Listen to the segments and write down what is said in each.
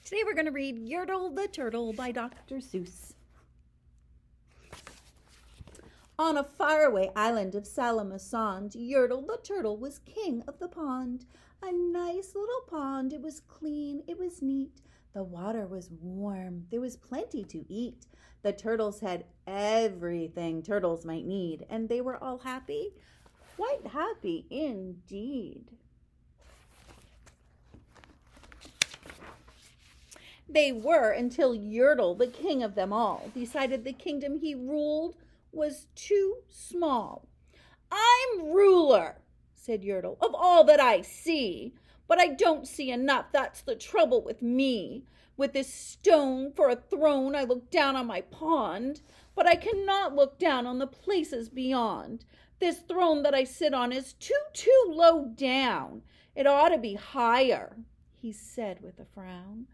Today we're going to read Yurtle the Turtle by Dr. Seuss. On a faraway island of Salamasond, Yurtle the Turtle was king of the pond. A nice little pond. It was clean. It was neat. The water was warm. There was plenty to eat. The turtles had everything turtles might need, and they were all happy. Quite happy indeed. They were until Yurtle, the king of them all, decided the kingdom he ruled was too small. "I'm ruler," said Yurtle, "of all that I see. But I don't see enough. That's the trouble with me. With this stone for a throne, I look down on my pond, but I cannot look down on the places beyond. This throne that I sit on is too low down. It ought to be higher," he said with a frown.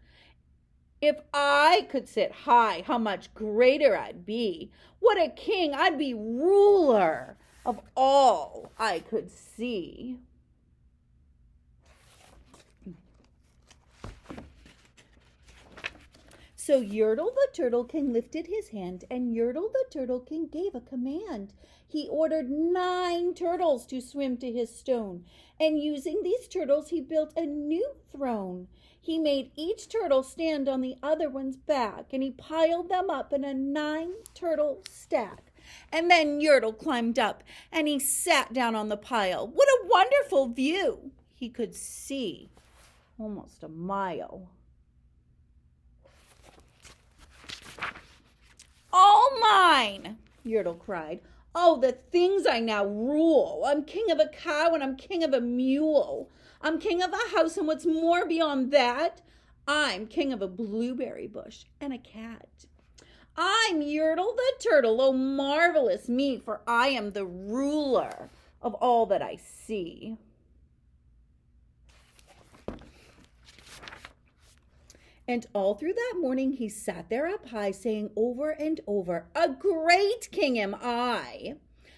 "If I could sit high, how much greater I'd be. What a king! I'd be ruler of all I could see." So Yurtle the Turtle King lifted his hand, and Yurtle the Turtle King gave a command. He ordered 9 turtles to swim to his stone, and using these turtles he built a new throne. He made each turtle stand on the other one's back, and he piled them up in a 9-turtle stack. And then Yurtle climbed up, and he sat down on the pile. What a wonderful view! He could see almost a mile. "All mine!" Yurtle cried. "Oh, the things I now rule! I'm king of a cow and I'm king of a mule. I'm king of a house, and what's more beyond that, I'm king of a blueberry bush and a cat. I'm Yurtle the Turtle, oh marvelous me, for I am the ruler of all that I see." And all through that morning he sat there up high, saying over and over, "A great king am I,"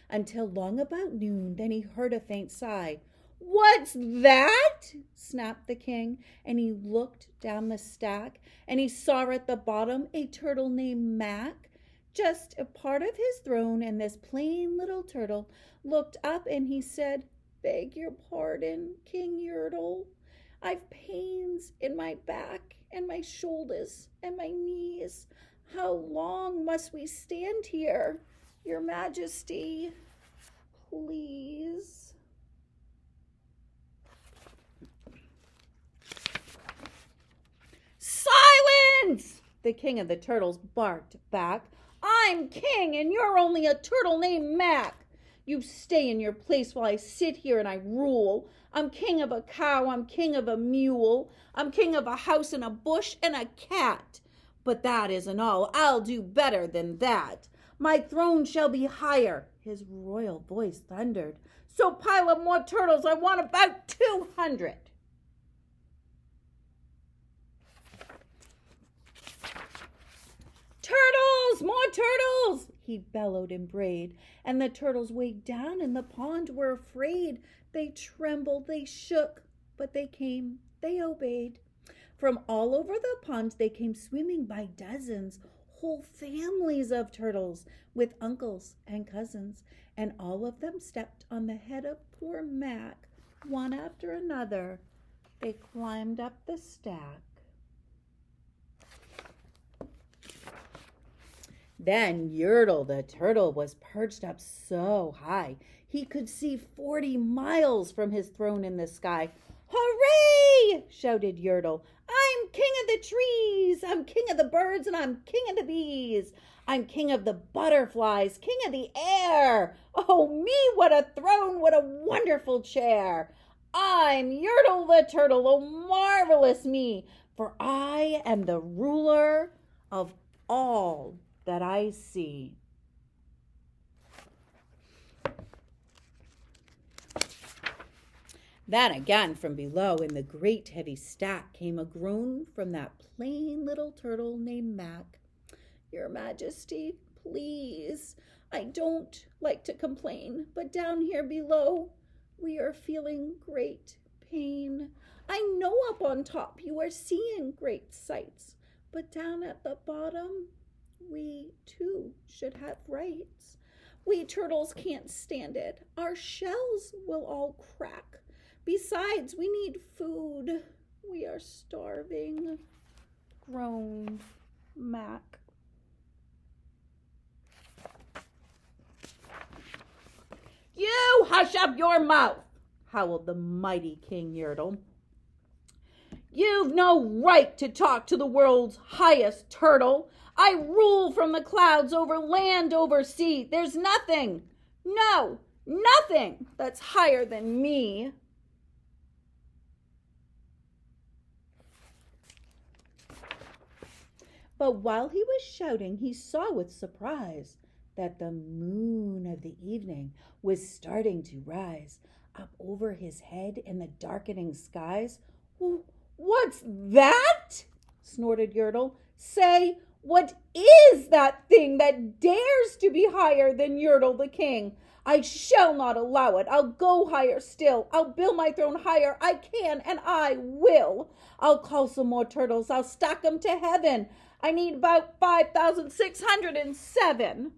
until long about noon. Then he heard a faint sigh. "What's that?" snapped the king, and he looked down the stack, and he saw at the bottom a turtle named Mac, just a part of his throne, and this plain little turtle looked up and he said, "Beg your pardon, King Yurtle. I've pains in my back and my shoulders and my knees. How long must we stand here, Your Majesty? Please." "Silence!" the king of the turtles barked back. "I'm king and you're only a turtle named Mac. You stay in your place while I sit here and I rule. I'm king of a cow, I'm king of a mule, I'm king of a house and a bush and a cat. But that isn't all. I'll do better than that. My throne shall be higher," his royal voice thundered. "So pile up more turtles. I want about 200. "Turtles! More turtles!" he bellowed and brayed, and the turtles way down in the pond were afraid. They trembled, they shook, but they came, they obeyed. From all over the pond they came swimming by dozens, whole families of turtles with uncles and cousins, and all of them stepped on the head of poor Mac, one after another. They climbed up the stack. Then Yurtle the Turtle was perched up so high he could see 40 miles from his throne in the sky. "Hooray!" shouted Yurtle. "I'm king of the trees, I'm king of the birds, and I'm king of the bees. I'm king of the butterflies, king of the air. Oh me, what a throne, what a wonderful chair. I'm Yurtle the Turtle, oh marvelous me, for I am the ruler of all that I see." Then again from below in the great heavy stack came a groan from that plain little turtle named Mac. "Your Majesty, please, I don't like to complain, but down here below we are feeling great pain. I know up on top you are seeing great sights, but down at the bottom, we too should have rights. We turtles can't stand it. Our shells will all crack. Besides, we need food. We are starving, groaned Mac. You hush up your mouth, howled the mighty King Yurtle. You've no right to talk to the world's highest turtle. I rule from the clouds over land, over sea. There's nothing, no, nothing that's higher than me. But while he was shouting, he saw with surprise that the moon of the evening was starting to rise up over his head in the darkening skies. What's that? Snorted Yurtle. Say, what is that thing that dares to be higher than Yurtle the king? I shall not allow it. I'll go higher still. I'll build my throne higher. I can and I will. I'll call some more turtles. I'll stack them to heaven. I need about 5,607.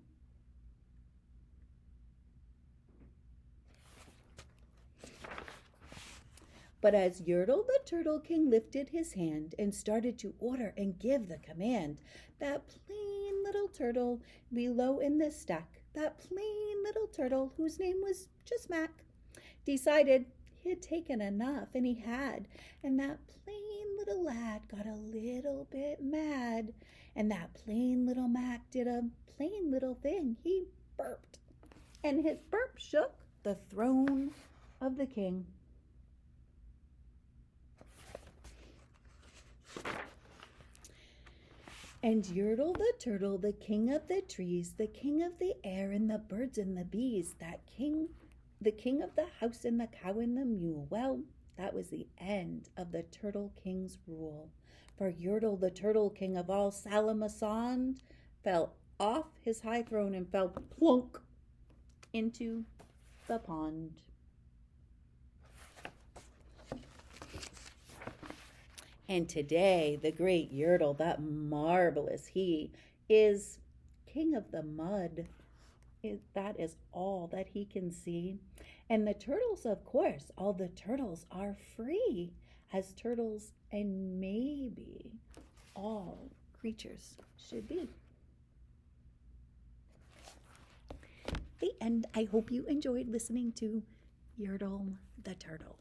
But as Yurtle the Turtle King lifted his hand and started to order and give the command, that plain little turtle below in the stack, that plain little turtle whose name was just Mac, decided he had taken enough, and he had. And that plain little lad got a little bit mad, and that plain little Mac did a plain little thing. He burped, and his burp shook the throne of the king. And Yurtle the Turtle, the king of the trees, the king of the air and the birds and the bees, the king of the house and the cow and the mule. Well, that was the end of the Turtle King's rule. For Yurtle the Turtle King of all Salamasond fell off his high throne and fell plunk into the pond. And today, the great Yurtle, that marvelous he, is king of the mud. That is all that he can see. And the turtles, of course, all the turtles are free, as turtles and maybe all creatures should be. The end. I hope you enjoyed listening to Yurtle the Turtle.